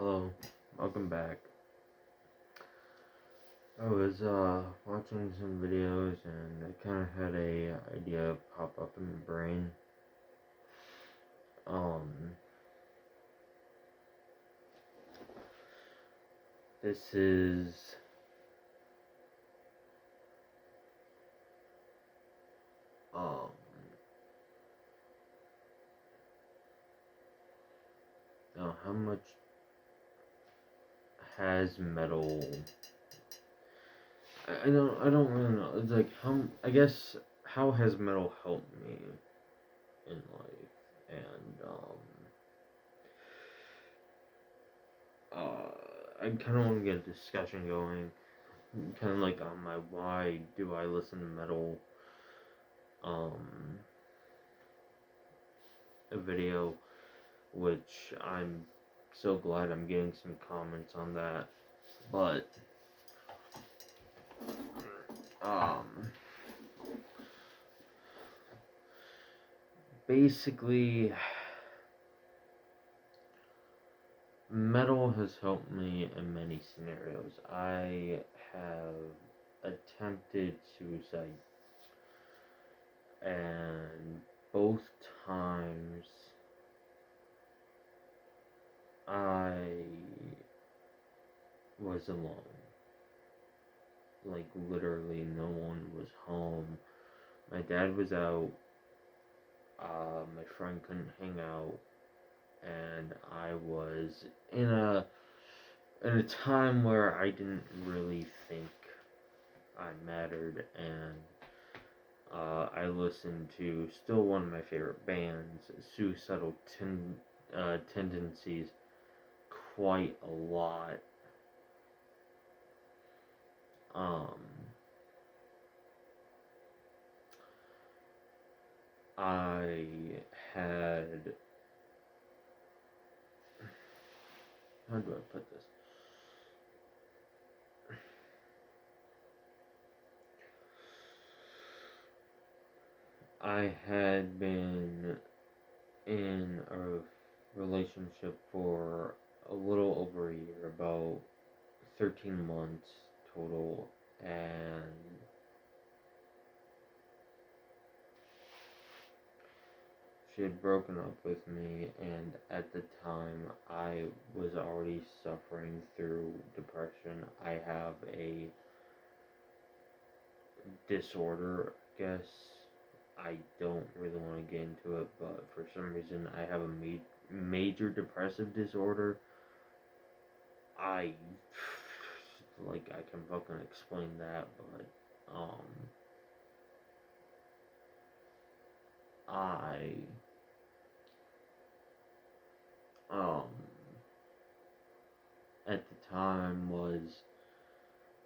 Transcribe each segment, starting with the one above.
Hello, welcome back. I was watching some videos and I kind of had a idea pop up in my brain. Um, this is um how much has metal? I don't really know. It's like how has metal helped me in life and I kind of want to get a discussion going, kind of like on my why do I listen to metal um a video, which I'm so glad I'm getting some comments on that. But um basically metal has helped me in many scenarios. I have attempted suicide and both times I was alone. Like literally no one was home. My dad was out, my friend couldn't hang out, and I was in a time where I didn't really think I mattered, and I listened to still one of my favorite bands, Tendencies, quite a lot. Um, I had, how do I put this? I had been in a relationship for a little over a year, about 13 months total, and she had broken up with me, and at the time I was already suffering through depression. I have a disorder, I guess. I don't really want to get into it, but for some reason I have a major depressive disorder. I like I can fucking explain that, but I um at the time was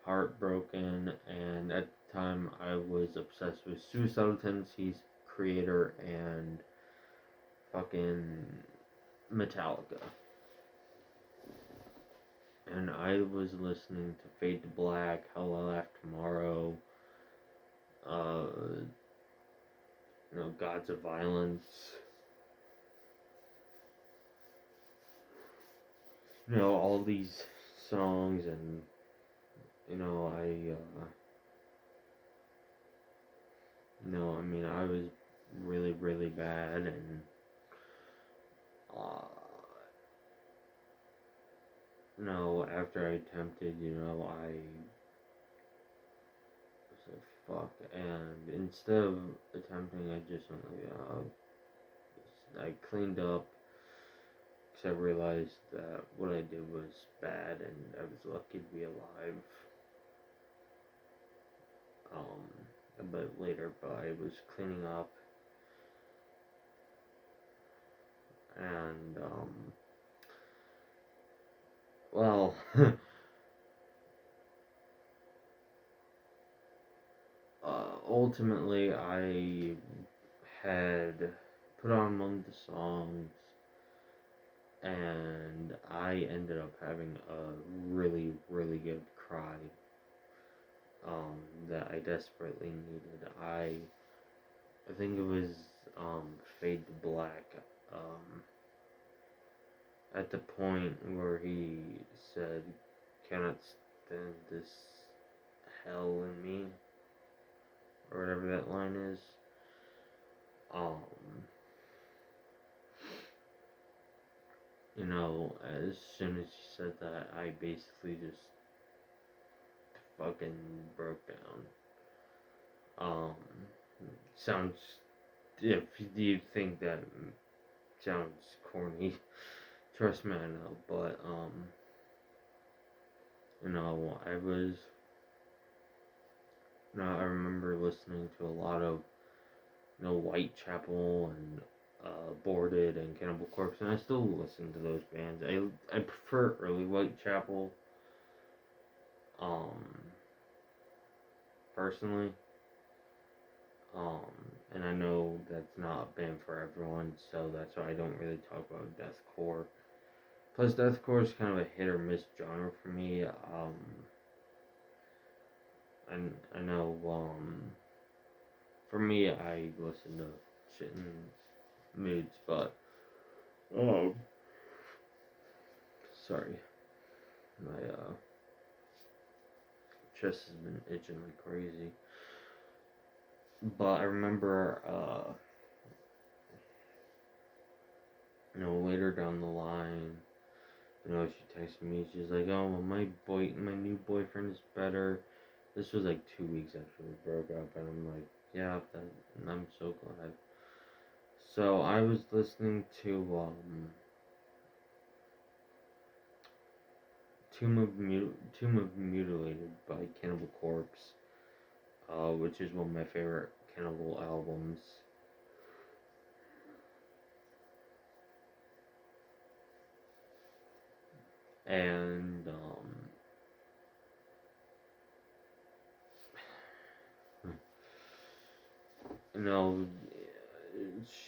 heartbroken, and at the time I was obsessed with Suicidal Tendencies creator and fucking Metallica. And I was listening to Fade to Black, Hell I Laugh Tomorrow, uh, Gods of Violence, all these songs, and I mean, I was really, really bad, and uh, after I attempted, I said fuck, and instead of attempting, I just went I cleaned up, because I realized that what I did was bad, and I was lucky to be alive. A bit later, but I was cleaning up, and well, ultimately I had put on one of the songs, and I ended up having a really, really good cry that I desperately needed. I think it was Fade to Black. Um, at the point where he said, "Cannot stand this hell in me," or whatever that line is. Um, as soon as he said that, I basically just fucking broke down. Sounds, if you think that sounds corny, trust me, I know, but, I remember listening to a lot of, Whitechapel and, Boarded and Cannibal Corpse, and I still listen to those bands. I prefer early Whitechapel, um, personally, and I know that's not a band for everyone, so that's why I don't really talk about deathcore. Plus, deathcore is kind of a hit or miss genre for me. I know, for me, I listen to shit in moods, but, sorry, my, chest has been itching like crazy. But I remember, later down the line, she texted me. She's like, "Oh, well, my new boyfriend is better." This was like 2 weeks after we broke up, and I'm like, "Yeah, I'm so glad." So I was listening to Tomb of Mutilated by Cannibal Corpse, which is one of my favorite Cannibal albums. And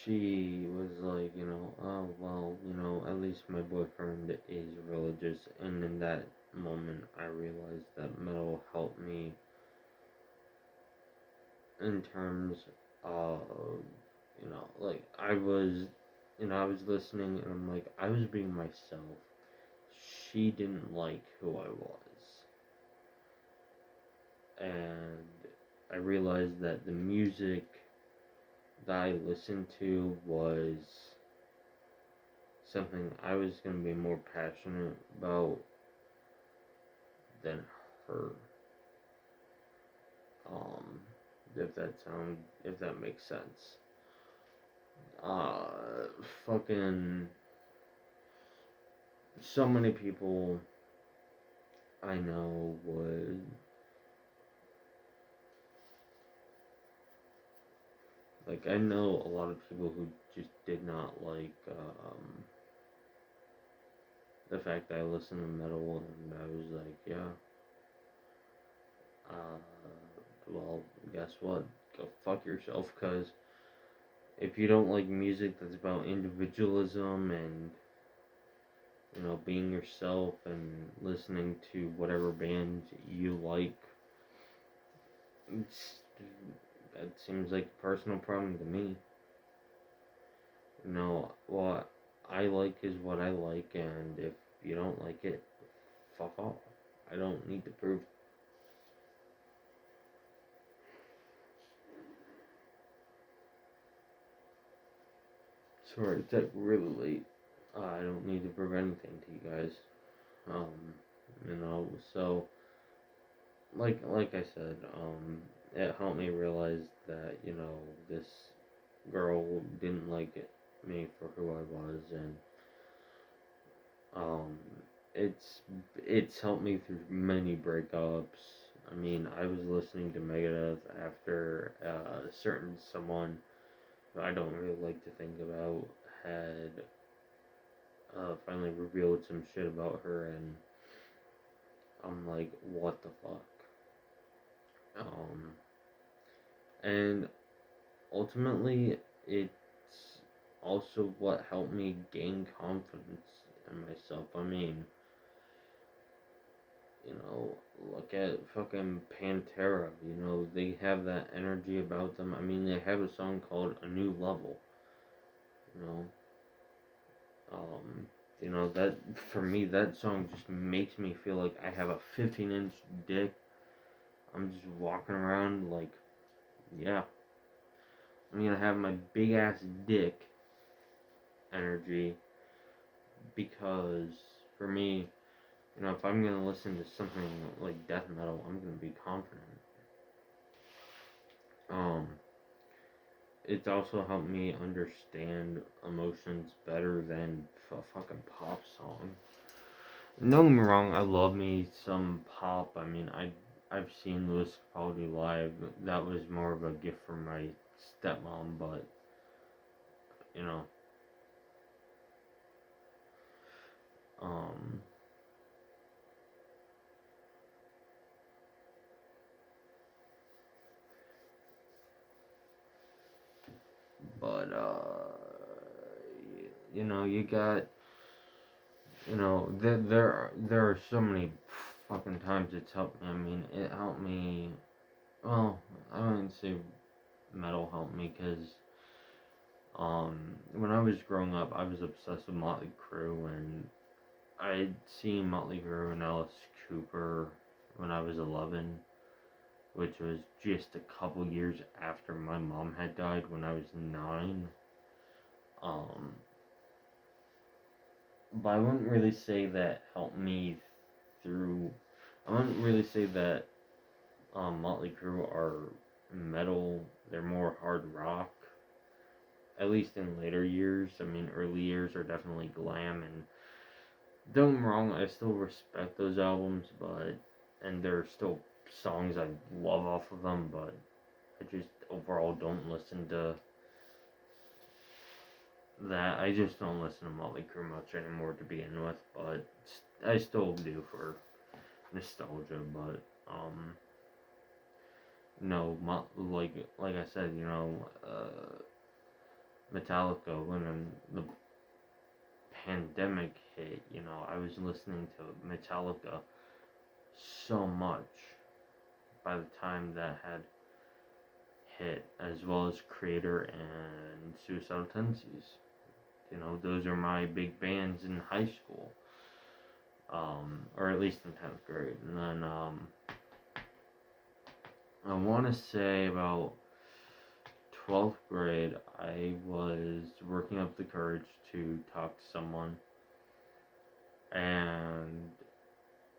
she was like, "Oh well, at least my boyfriend is religious," and in that moment, I realized that metal helped me in terms of, like I was listening, and I'm like, I was being myself. She didn't like who I was, and I realized that the music that I listened to was something I was going to be more passionate about than her. Um, if that makes sense. Uh, Fucking, so many people I know would, like, I know a lot of people who just did not like, the fact that I listened to metal, and I was like, yeah, uh, well, guess what? Go fuck yourself, because if you don't like music that's about individualism and, being yourself and listening to whatever band you like, that seems like a personal problem to me. What I like is what I like, and if you don't like it, fuck off. I don't need to prove. Sorry, it's like really late. I don't need to prove anything to you guys. So like I said, it helped me realize that this girl didn't like me for who I was, and um, it's helped me through many breakups. I mean, I was listening to Megadeth after a certain someone who I don't really like to think about had finally revealed some shit about her, and I'm like, what the fuck? Um, and ultimately, it's also what helped me gain confidence in myself. I mean, look at fucking Pantera. They have that energy about them. I mean, they have a song called A New Level. You know, You know, that for me, that song just makes me feel like I have a 15-inch dick. I'm just walking around like, yeah, I'm gonna have my big ass dick energy because for me, you know, if I'm gonna listen to something like death metal, I'm gonna be confident. Um, it's also helped me understand emotions better than a fucking pop song. Don't get me wrong, I love me some pop. I mean, I've seen Lewis Capaldi live. That was more of a gift from my stepmom, but you know, um, but you know, you got, you know, there are so many fucking times it's helped me. I mean, it helped me. Well, I wouldn't say metal helped me because when I was growing up, I was obsessed with Motley Crue, and I'd seen Motley Crue and Alice Cooper when I was 11, which was just a couple years after my mom had died when I was 9. Um, but I wouldn't really say that helped me through. I wouldn't really say that Motley Crue are metal. They're more hard rock. At least in later years. I mean, early years are definitely glam, and don't get me wrong, I still respect those albums, but and there are still songs I love off of them, but I just overall don't listen to that. I just don't listen to Motley Crue much anymore to begin with, but I still do for nostalgia. But no, like I said, you know, Metallica when the pandemic hit, you know, I was listening to Metallica so much by the time that had hit, as well as Creator and Suicidal Tendencies. You know, those are my big bands in high school, or at least in 10th grade. And then I want to say about 12th grade, I was working up the courage to talk to someone, and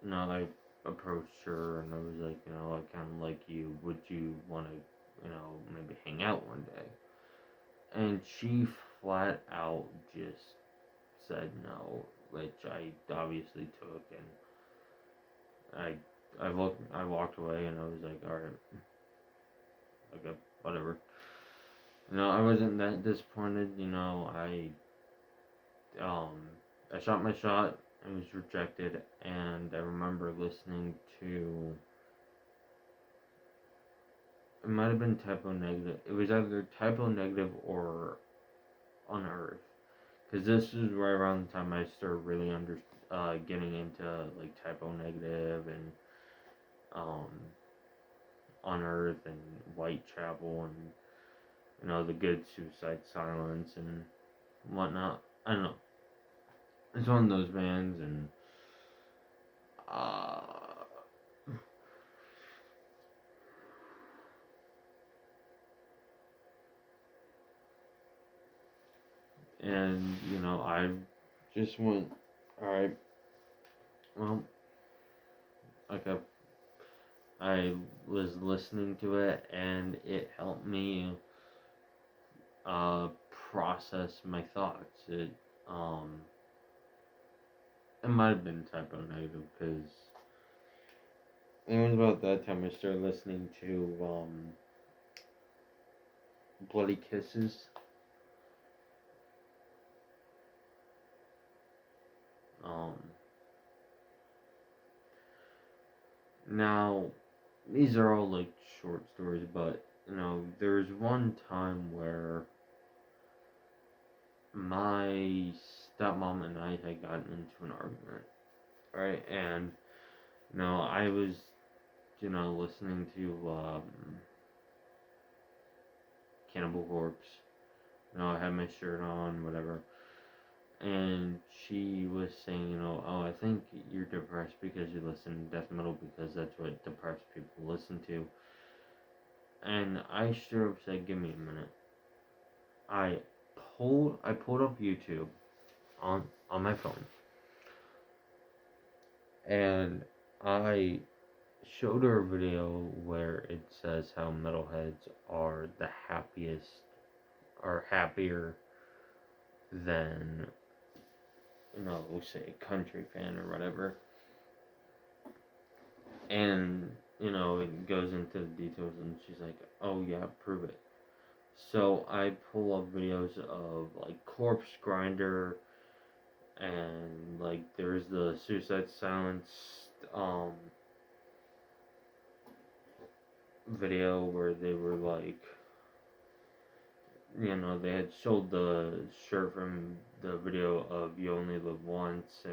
you know, I approached her and I was like, you know, I kind of like you. Would you want to, you know, maybe hang out one day? And she flat out just said no, which I obviously took, and I walked away, and I was like, all right, okay, whatever. You know, I wasn't that disappointed. You know, um, I shot my shot. It was rejected, and I remember listening to. It might have been Typo Negative. It was either Typo Negative or Unearth, because this is right around the time I started really getting into like Typo Negative and um, Unearth and Whitechapel and you know the good Suicide Silence and whatnot. I don't know. It's one of those bands, and uh, and you know I just went, all right, well, okay. I was listening to it, and it helped me uh, process my thoughts. Um, it might have been Typo Negative because it was about that time I started listening to Bloody Kisses. Um, Now, these are all like short stories, but you know, there's one time where my stepmom and I had gotten into an argument, right? And you know, I was, you know, listening to Cannibal Corpse. You know, I had my shirt on, whatever, and she was saying, oh, I think you're depressed because you listen to death metal because that's what depressed people listen to. And I straight up said, give me a minute. I pulled up YouTube on my phone, and I showed her a video where it says how metalheads are the happiest, are happier than, say a country fan or whatever. And, it goes into the details, and she's like, oh yeah, prove it. So I pull up videos of, like, Corpse Grinder, and, like, there's the Suicide Silence, video where they were, like, they had sold the shirt from the video of You Only Live Once,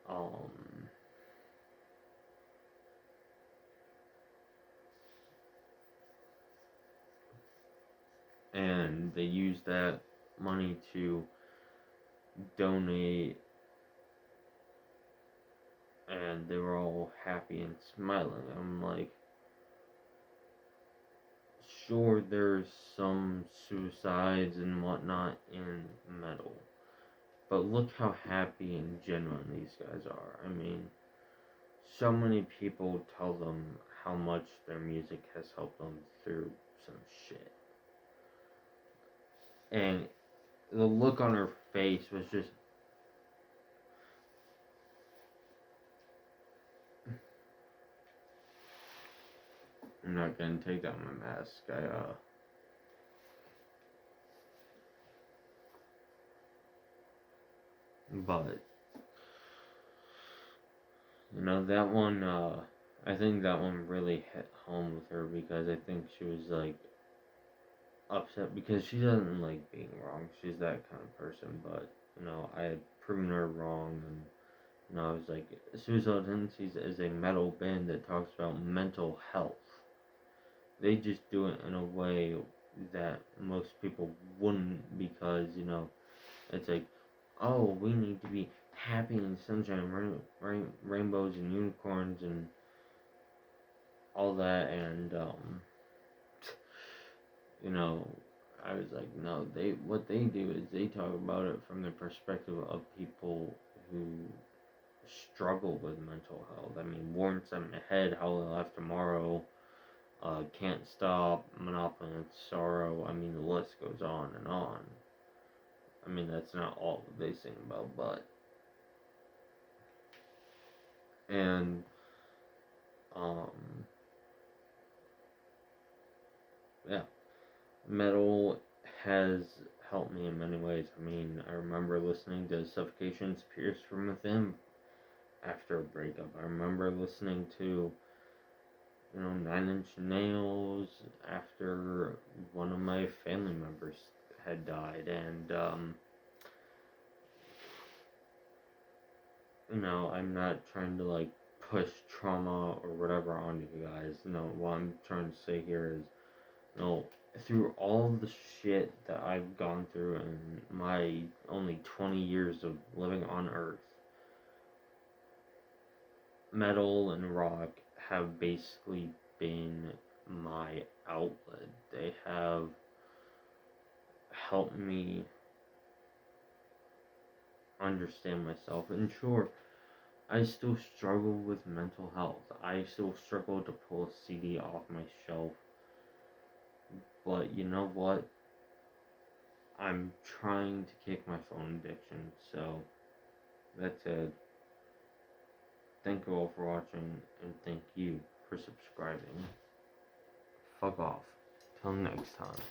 um, and they used that money to donate, and they were all happy and smiling. I'm like, sure, there's some suicides and whatnot in metal, but look how happy and genuine these guys are. I mean, so many people tell them how much their music has helped them through some shit. And the look on her face was just, I'm not gonna take down my mask. But that one, I think that one really hit home with her, because I think she was, like, upset because she doesn't like being wrong. She's that kind of person, but, I had proven her wrong, and, I was like, Suicidal Tendencies is a metal band that talks about mental health. They just do it in a way that most people wouldn't, because, it's like, oh, we need to be happy and sunshine, rainbows and unicorns and all that, and, I was like, no, what they do is they talk about it from the perspective of people who struggle with mental health. I mean, Warm Set My Head, How I Left Tomorrow, Can't Stop, Monopoly of Sorrow. I mean, the list goes on and on. I mean, that's not all that they sing about, but, and, yeah, metal has helped me in many ways. I mean, I remember listening to Suffocation's Pierce from Within after a breakup. I remember listening to, Nine Inch Nails after one of my family members had died, and, I'm not trying to, like, push trauma or whatever onto you guys. What I'm trying to say here is, through all the shit that I've gone through in my only 20 years of living on Earth, metal and rock have basically been my outlet. They have helped me understand myself. And sure, I still struggle with mental health. I still struggle to pull a CD off my shelf. But you know what? I'm trying to kick my phone addiction. So that's it. Thank you all for watching, and thank you for subscribing. Fuck off. Till next time.